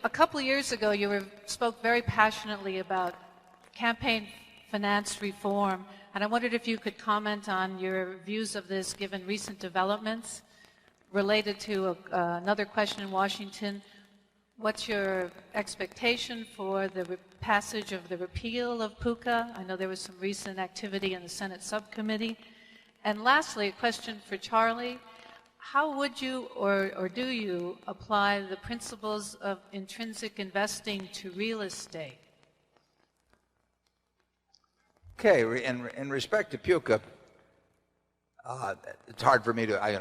a couple of years ago, you spoke very passionately about campaign finance reform, and I wondered if you could comment on your views of this given recent developments related to another question in Washington. What's your expectation for the passage of the repeal of PUHCA? I know there was some recent activity in the Senate subcommittee. And lastly, a question for Charlie. How would you or do you apply the principles of intrinsic investing to real estate? Okay, in respect to PUHCA, it's hard for me to, I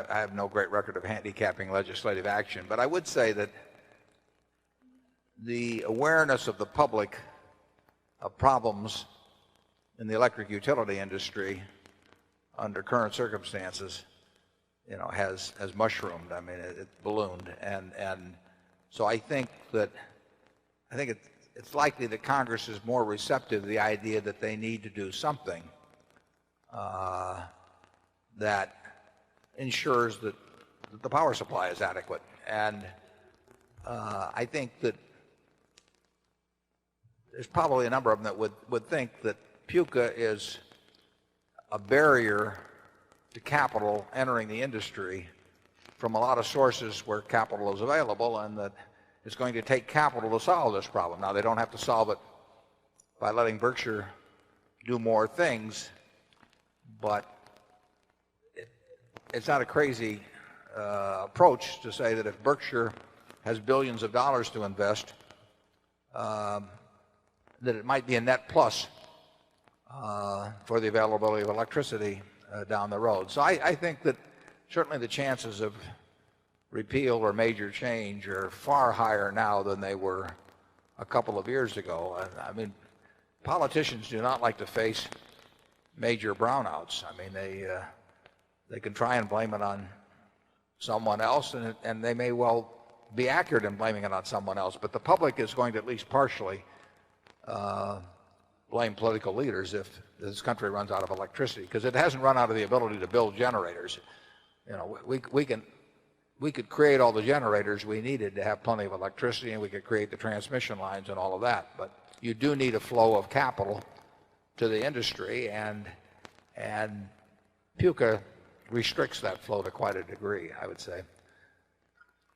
have no great record of handicapping legislative action, but I would say that the awareness of the public of problems in the electric utility industry under current circumstances, has mushroomed. I mean, it ballooned, and so I think it's likely that Congress is more receptive to the idea that they need to do something that ensures that the power supply is adequate. And I think that there's probably a number of them that would think that PUHCA is a barrier to capital entering the industry from a lot of sources where capital is available, and that it's going to take capital to solve this problem. Now, they don't have to solve it by letting Berkshire do more things, but it's not a crazy approach to say that if Berkshire has billions of dollars to invest, that it might be a net plus for the availability of electricity down the road. So I think that certainly the chances of repeal or major change are far higher now than they were a couple of years ago. I mean, politicians do not like to face major brownouts. I mean, they can try and blame it on someone else, and they may well be accurate in blaming it on someone else, but the public is going to at least partially blame political leaders if this country runs out of electricity, because it hasn't run out of the ability to build generators. We could create all the generators we needed to have plenty of electricity, and we could create the transmission lines and all of that, but you do need a flow of capital to the industry, and PUHCA restricts that flow to quite a degree, I would say.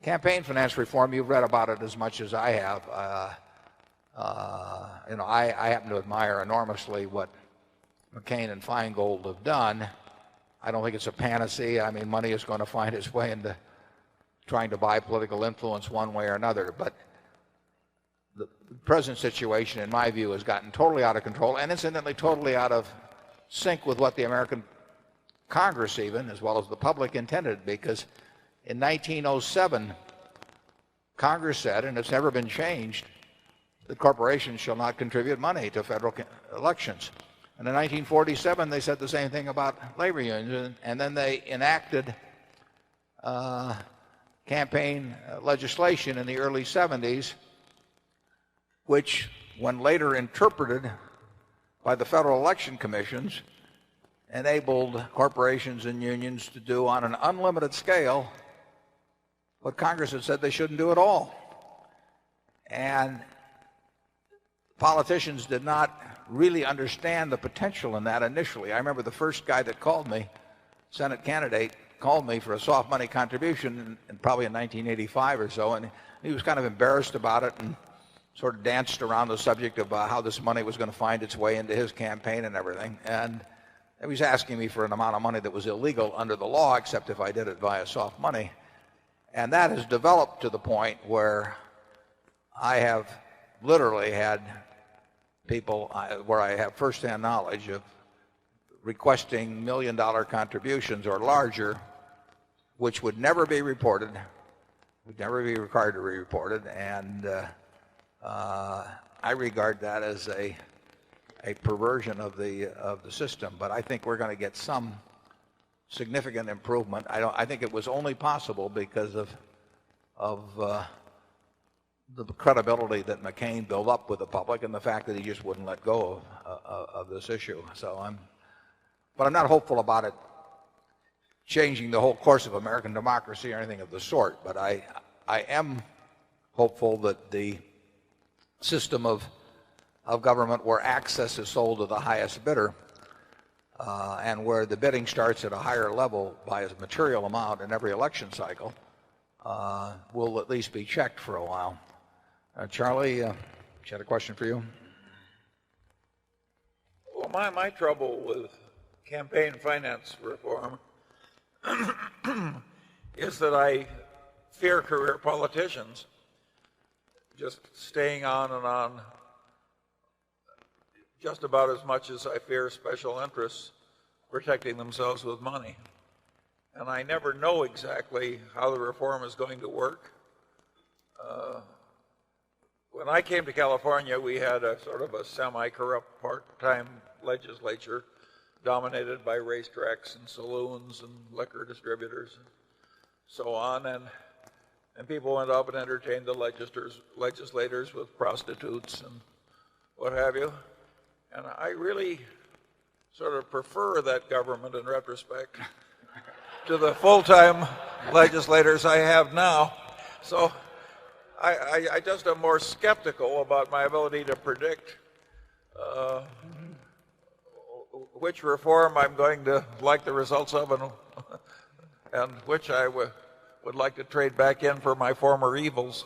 Campaign finance reform, you've read about it as much as I have. I happen to admire enormously what McCain and Feingold have done. I don't think it's a panacea. I mean, money is going to find its way into trying to buy political influence one way or another. But the present situation, in my view, has gotten totally out of control, and incidentally totally out of sync with what the American Congress even, as well as the public, intended. Because in 1907, Congress said, and it's never been changed, that corporations shall not contribute money to federal elections. And in 1947, they said the same thing about labor unions, and then they enacted campaign legislation in the early 70s, which, when later interpreted by the federal election commissions, enabled corporations and unions to do on an unlimited scale what Congress had said they shouldn't do at all. And politicians did not really understand the potential in that initially. I remember the first guy that called me, Senate candidate, called me for a soft money contribution probably in 1985 or so, and he was kind of embarrassed about it and sort of danced around the subject of how this money was going to find its way into his campaign and everything. And he was asking me for an amount of money that was illegal under the law, except if I did it via soft money. And that has developed to the point where I have literally had people where I have firsthand knowledge of requesting $1 million contributions or larger, which would never be reported, would never be required to be reported, and I regard that as a perversion of the system. But I think we're going to get some significant improvement. I think it was only possible because of the credibility that McCain built up with the public and the fact that he just wouldn't let go of this issue. But I'm not hopeful about it changing the whole course of American democracy or anything of the sort. But I am hopeful that the system of government where access is sold to the highest bidder and where the bidding starts at a higher level by a material amount in every election cycle will at least be checked for a while. Charlie, she had a question for you. Well, my trouble with campaign finance reform is that I fear career politicians just staying on and on just about as much as I fear special interests protecting themselves with money. And I never know exactly how the reform is going to work. When I came to California, we had a sort of a semi-corrupt part-time legislature dominated by racetracks and saloons and liquor distributors and so on. And people went up and entertained the legislators with prostitutes and what have you. And I really sort of prefer that government in retrospect to the full-time legislators I have now. So I just am more skeptical about my ability to predict which reform I'm going to like the results of and which I would like to trade back in for my former evils.